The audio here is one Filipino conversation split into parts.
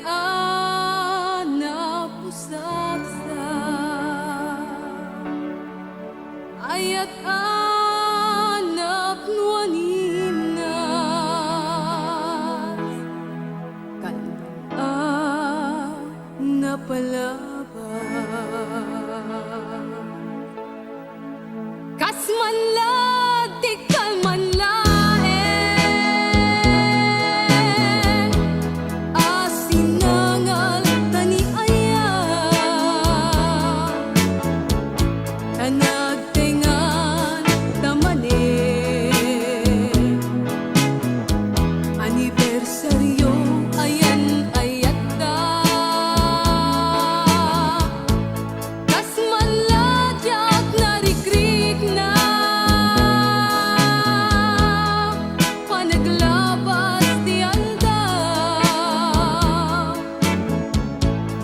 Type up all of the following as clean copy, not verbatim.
anak pusaksa, ayat anak nuaninas, kalbaan na palabas. Kasmanlad di kalmanlaen, asinangal tani ayan, kanagtengan tamanen, anibersaryo ayan ayata, kasmanlad yak narikrik na panaglabas di aldaw,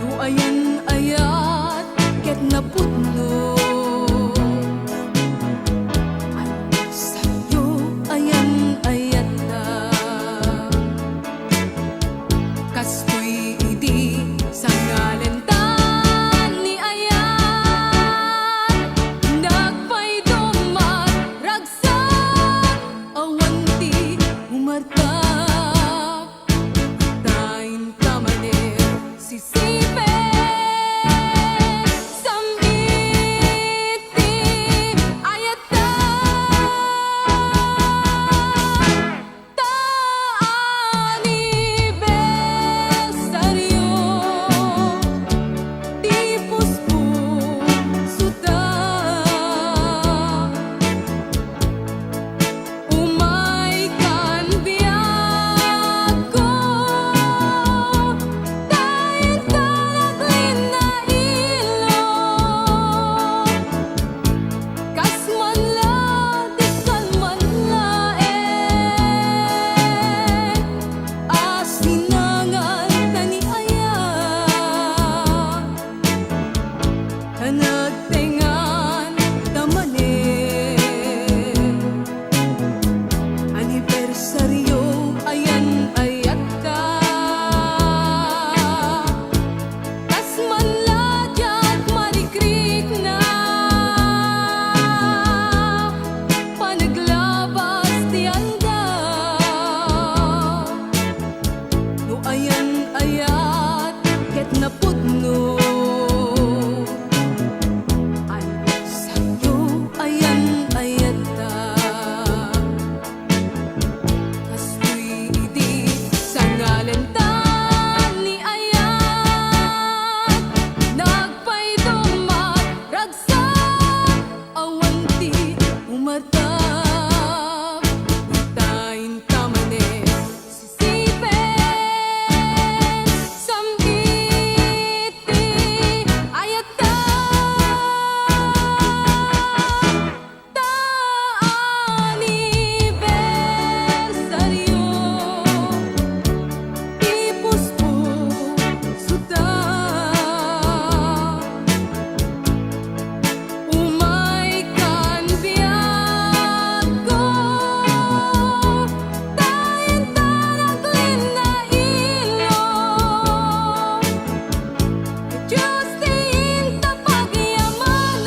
do ayan ayat ket napudno, sa'yo ayan ayat na, kastoy idi sa ngalantan ni ayan, nagpaydumat ragsak awanti umartap, tayin tamaner sisipe samiti ayata, taanibersaryo tipos pusuta, umay kan biyak ko, tayin talaglin na ilong, kasmanlad di kalmanlaen, asinangal tani ayan, kanagtengan tamanen, anibersaryo ayan ayata, kasmanlad yak marikrik na panaglabas di aldaw, do ayan ayat ket napudno, sa'yo ayan ayata, kastoy idi sa ngalantan ni ayan, nagpaydumat ragsak awanti umartap, tayin tamanen sisipe samiti ayata, taanibersaryo tipos pusuta, umay kan biyak ko, tayin talaglin na ilong, Diyos diin tapagyamanan,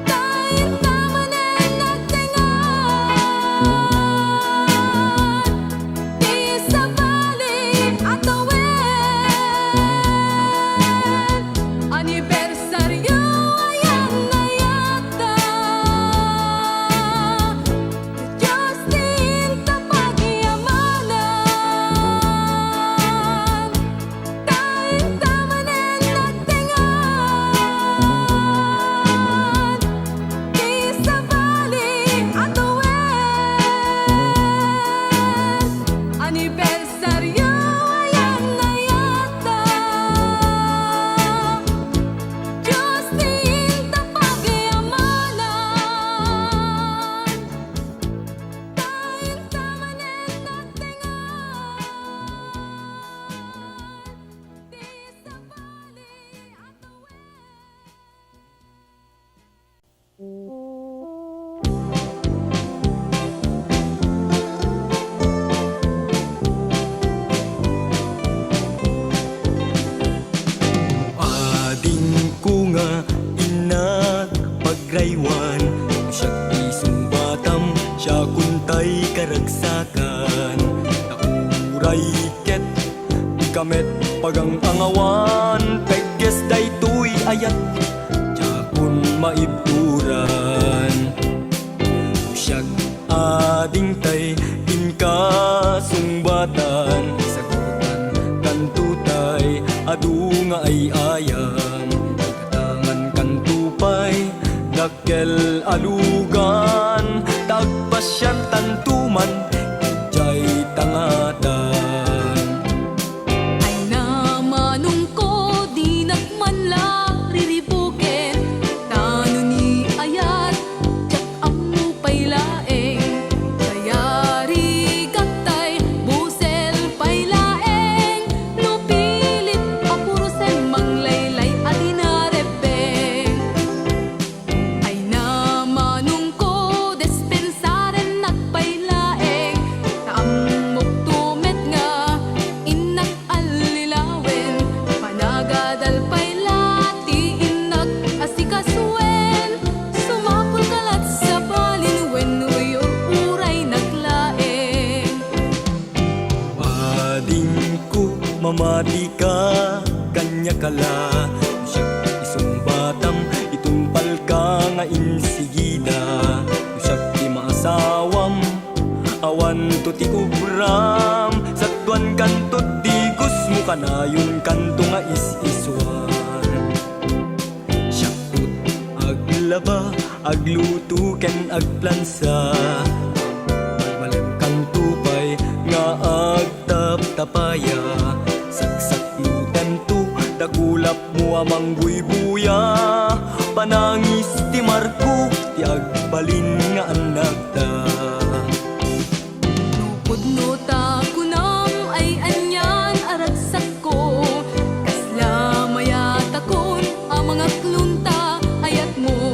tayin tamanen nagtengan, di sabali atawen, anibersaryo ayan ayata, Diyos diin tapagyamanan, tayin tamanen nagtengan, di sabali atawen, anibersaryo ayan ayata, Diyos diin tapagyamanan, tayin tamanen nagtengan, di sabali atawen. ket ikamet pagang angawan pegges daytoy ayat jakun maibturan usyag ading tay inka sungbatan sagutan kantutay adu nga ay ayam katangan kantupay dakkel alugan tagpasyan tantuman jay tangatan Ay namanong ko di nagmanla riribuken tano ni ayat jak amu paylaeng kayari gaktay busel paylaeng lupilit apurusen manglaylay adinarebeng ay namanong ko despensaren nagpaylaeng taamok tumet nga inak alilawen panagadal paylati inak asikaswen sumapul kalat sa balin wen uyo uray naglaeng Pading ko mamati ka kanya kala Usyak isong batam itumpal ka nga insigida Usyak di maasawam awan to ti ubram Satwan kantot di gusmo kanayon kanto nga is-iswan Syakot aglaba agluto ken agplansa Malem kang tupay nga agtap-tapaya Saksak lutan tu dakulap mo amang buy-buya Panangis ti Marco ti agbalin nga anak ta Pudno ta kunam ay anyan aragsak ko kasla mayata kon ang mga klunta ayat mo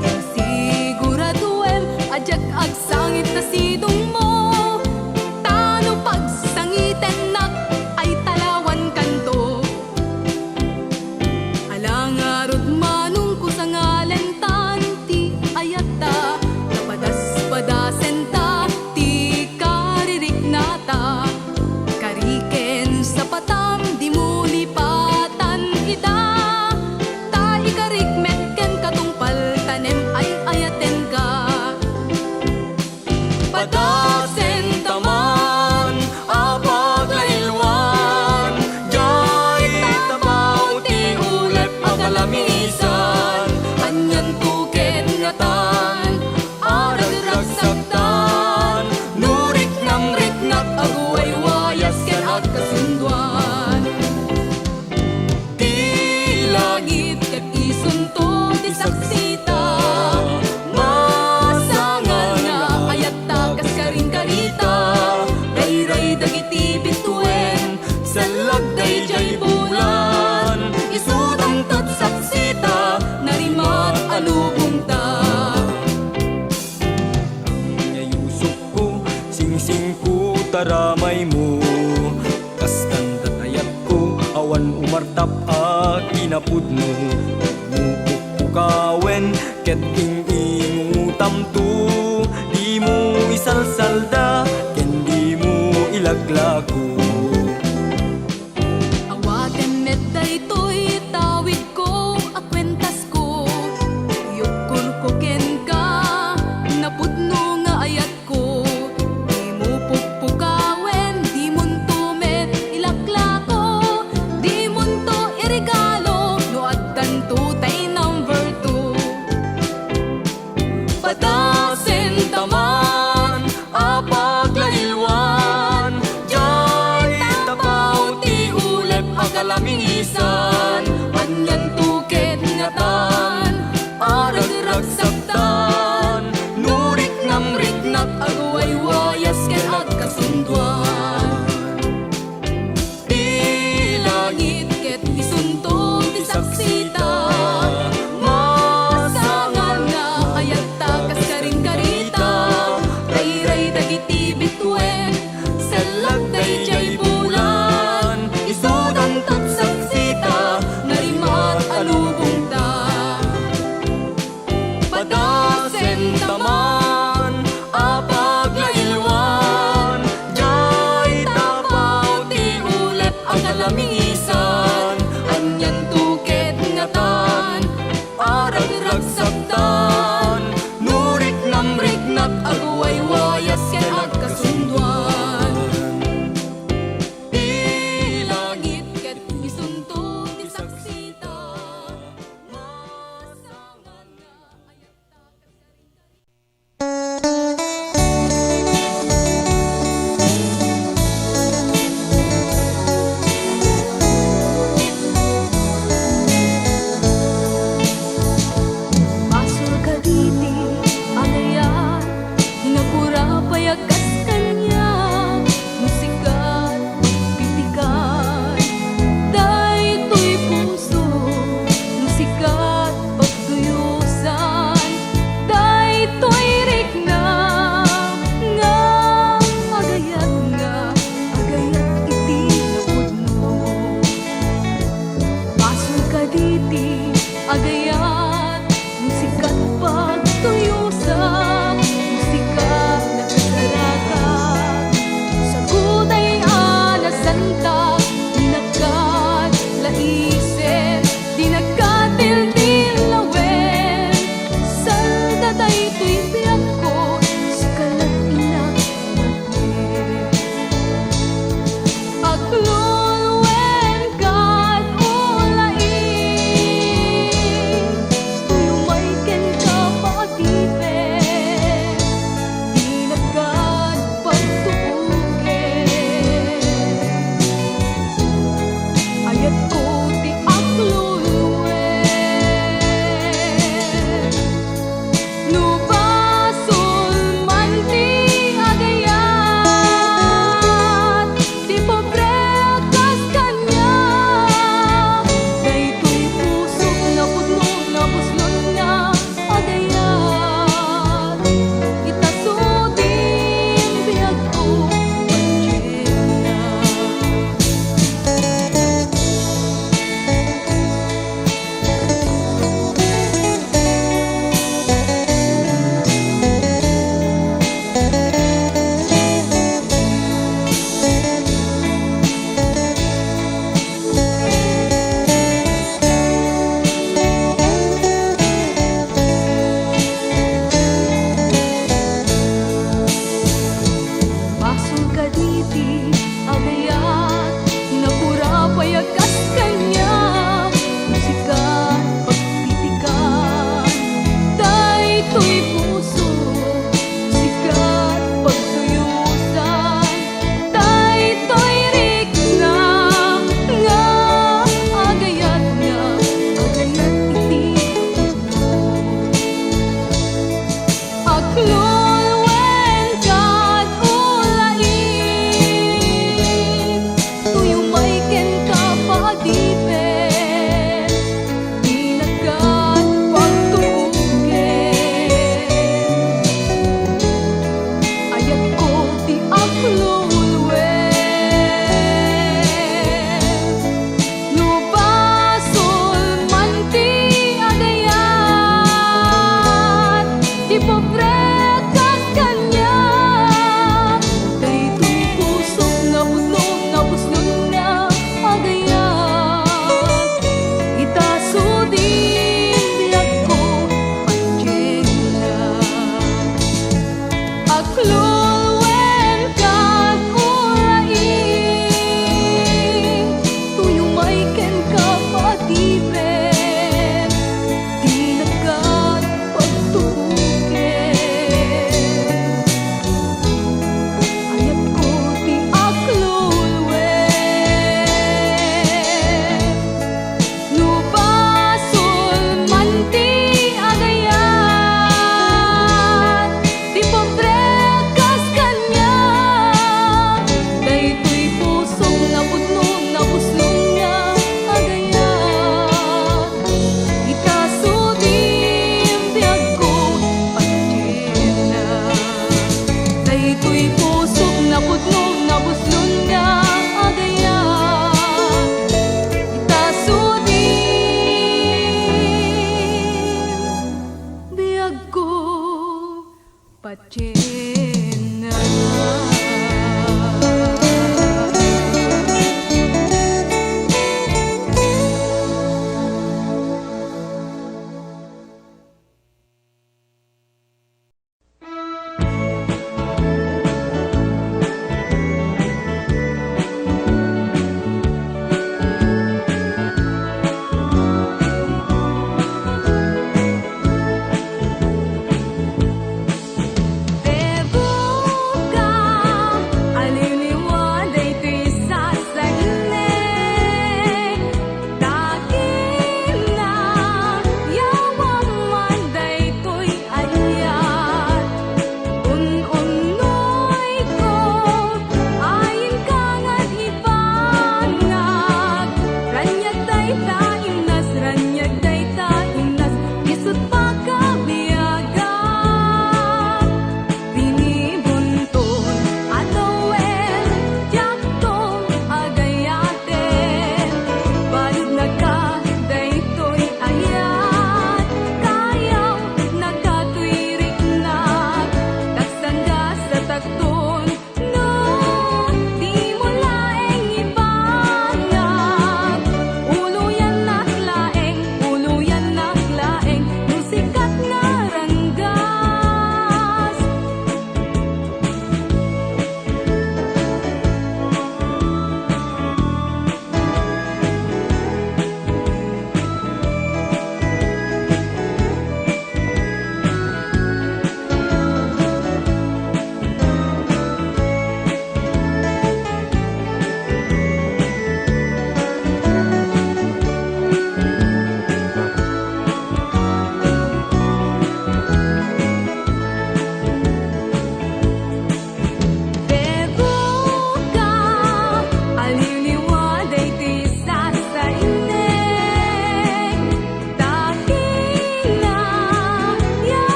Yung siguraduem ajak agsangit na sidong mo tano pagsangiten nak ay talawan kanto alangarod manong ko sa ngalentan ti ayata napadas padasen ta ti karirik nata kariken sa patam di mo lipatan kita ta ikarikmet ken katungpal tanem ay ayaten ka Padasen taman apag lailwan Jay tabaw ti ulep akalamisan anyan tuket nga tan Arag ragsaktan Nurik nam riknak aguay wayas ken at kasunduan Ti langit ket isunto ti saksita Masangan nga ayat ta kas karing karita ray dagiti bituen Sa lagday jay bulan isutang tot saksita narimat alubong ta Ngayusok ko, sing-sing ko, taramay mo Kastan tatayat ko, awan umartap a kinapudno Mupok pukawen, ket ing-ingutam to Di mo isalsalda, ken di mo ilaglago awaten met daytoy tawid ko akwentas ko yukur ko ken ka napudno nga ayat ko di mo pukpukawen di munto met ilakla ko di munto irigalo no addan tutay number 2 Padasen taman, apag lailwan Jay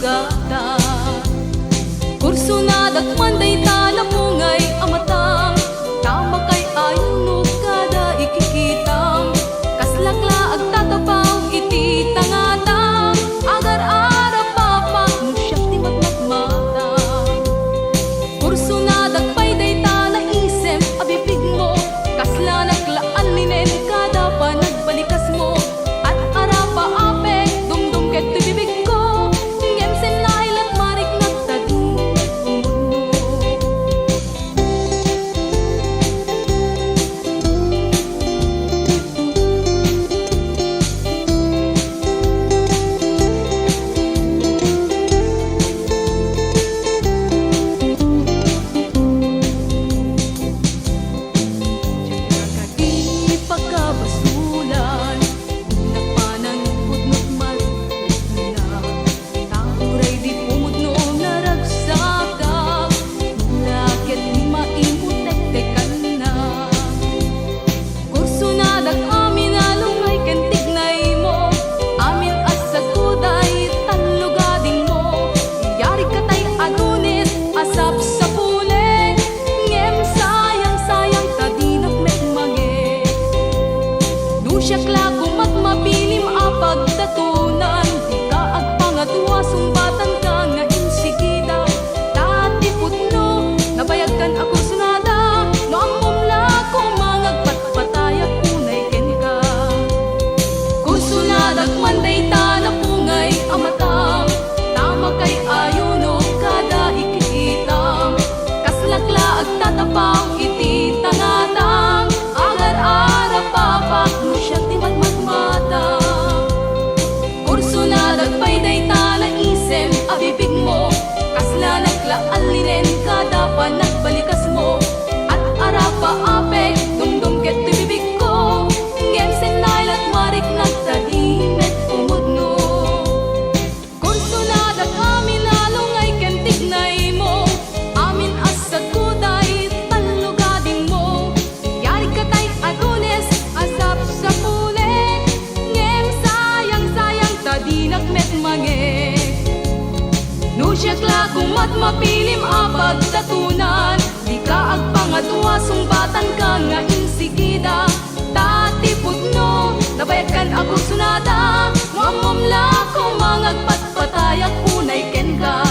sugata. Kurso na dakman day talapungay amatang, tama kay ayuno kada ikikitam. Kaslakla ag tatapaw iti tangatang, agar arap papa no siyak ti matmatmata. Kurso na dakpay day tala isem abibig mo, kasla naglaan linen kada pa nagbalikas mo. At arapa apek dumdum ket ti bibig ko, ngem sen lailat marik nagtading umuno. Kadi pagkabasulan, nagpanang pudnot marikot na. Tauray di pumudno naragsakak, lakit di maimutek-tekan na. Kurso na amin alungay ken tignay mo, amin asag kuday talugadin mo. Yari ka tay adunis asap sa pule, ngem sayang tadinak metmage. Dusyak lago magmapilim apag datunan, di ka agpangatwa sumbatan ka nga insigida. Dati putno nabayag kan ako sunada, no amom la ko mangagpatpatayak unay ken ka. Kurso na dagman day talapungay amatang, tama kay ayuno kada ikikitam. Kaslakla ag tatapaw iti tangatang, agar arap papak no siya ti matmatmata. Kurso na dagpay day tala isem abibig mo, kasla naglaan linen kada pa nagbalikas mo. At arapa apek dumdum ket ti bibig ko, ngem sen lailat marik nagtadimet umudno. Kurso na amin alungay ken tignay mo, amin asag kuday talugadin mo. Yari ka tay adunes asap sa pule, ngem sayang tadinak metmage. Nusyak lago matmapilim apag datunan, di ka agpangatwa sumbatan ka nga insigida. Dati putno nabayag kan ako sunada, no amom la ko mangagpatpatayak unay ken ka.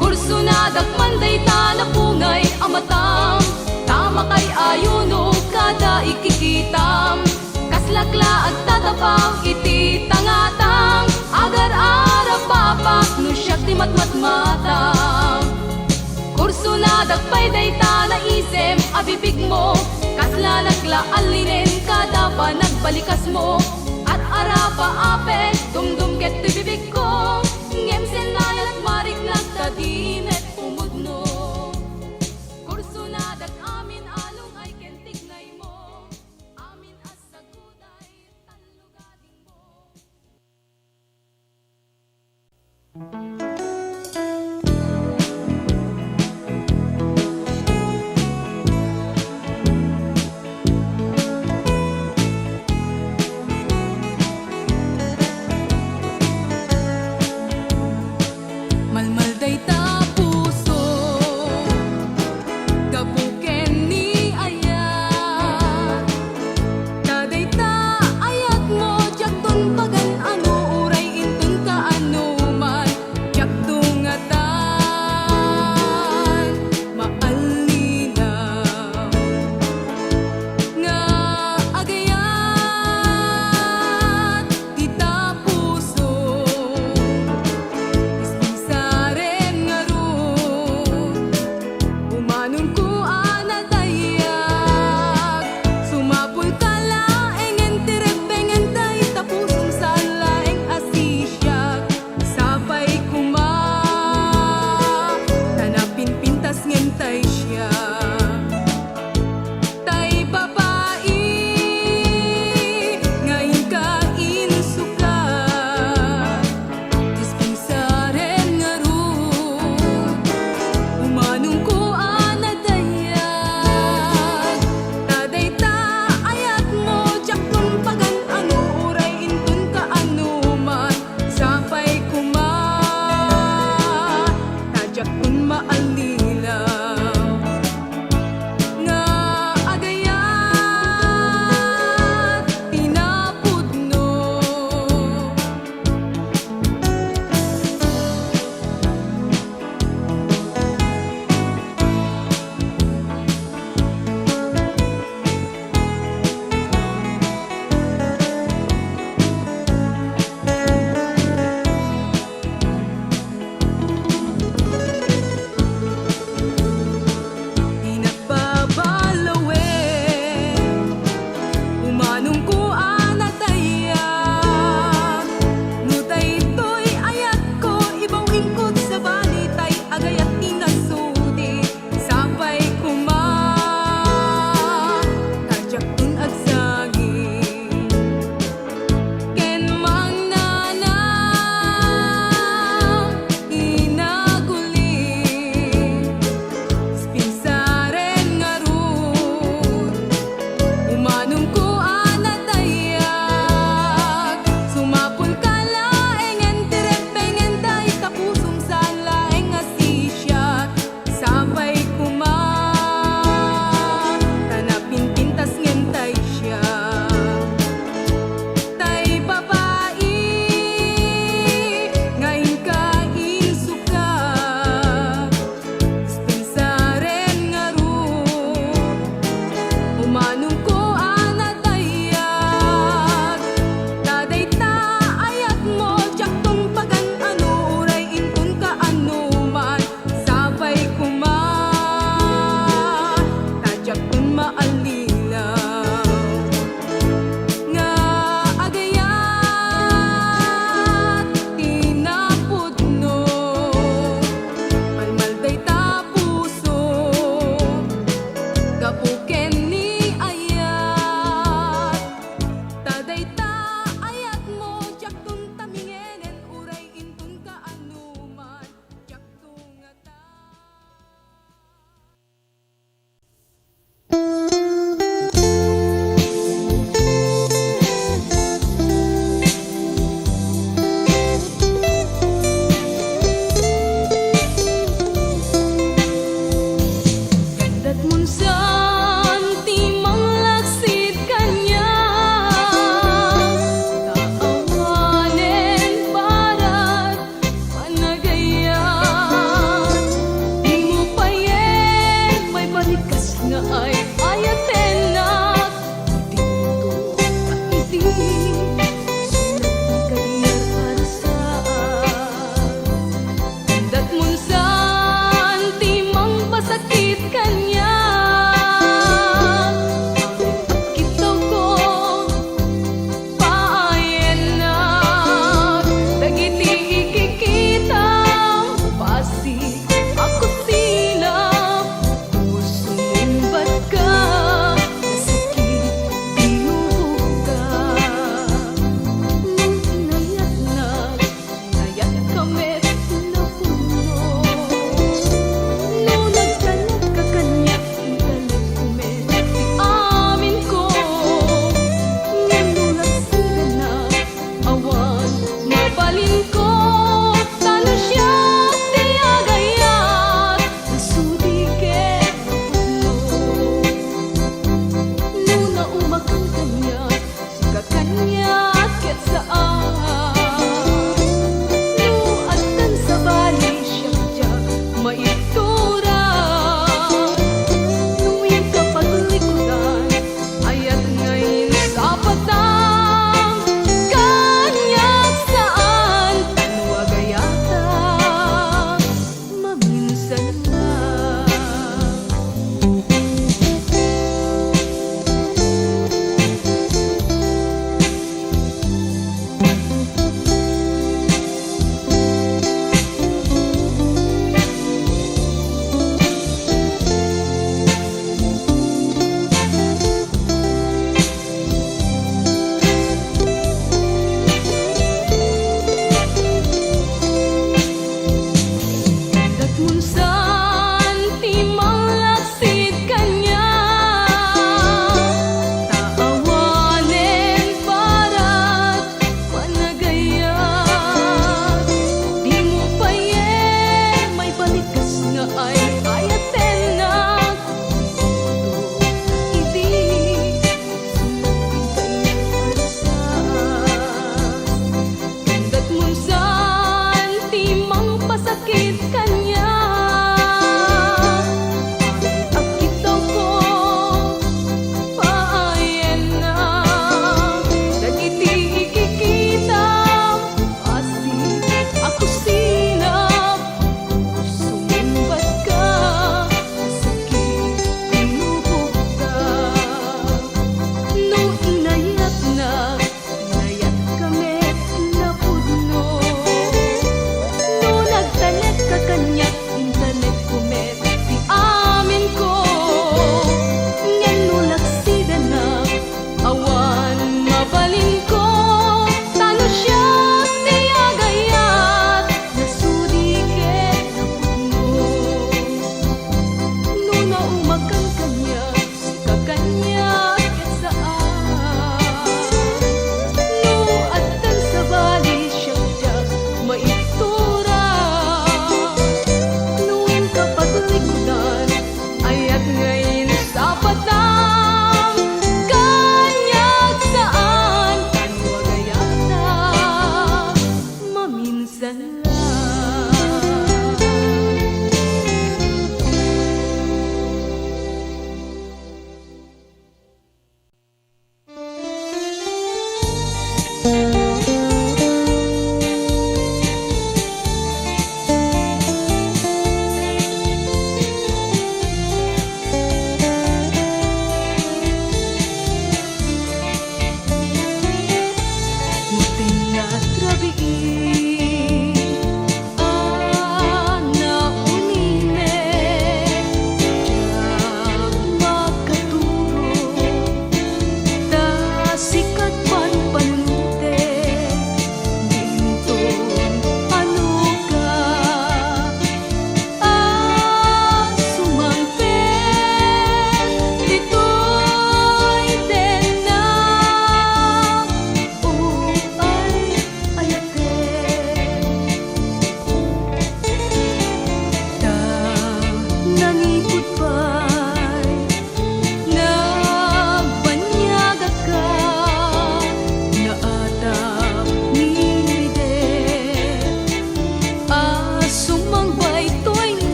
Kurso na dakman day talapungay amatang, tama kay ayuno kada ikikitam. Kaslakla ag tatapaw iti tangatang, agar arap papak no siyak ti matmatmatang. Kurso na dagpay day tala isem abibig mo, kasla naglaan linen kada pa nagbalikas mo. At arapa apek dumdum ket ti bibig ko, ngem sen lailat marik nagtadimet umudno. Kurso na amin alungay ken tignay mo, amin asag kuday talugadin mo.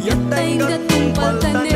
Yatay gatong paltanen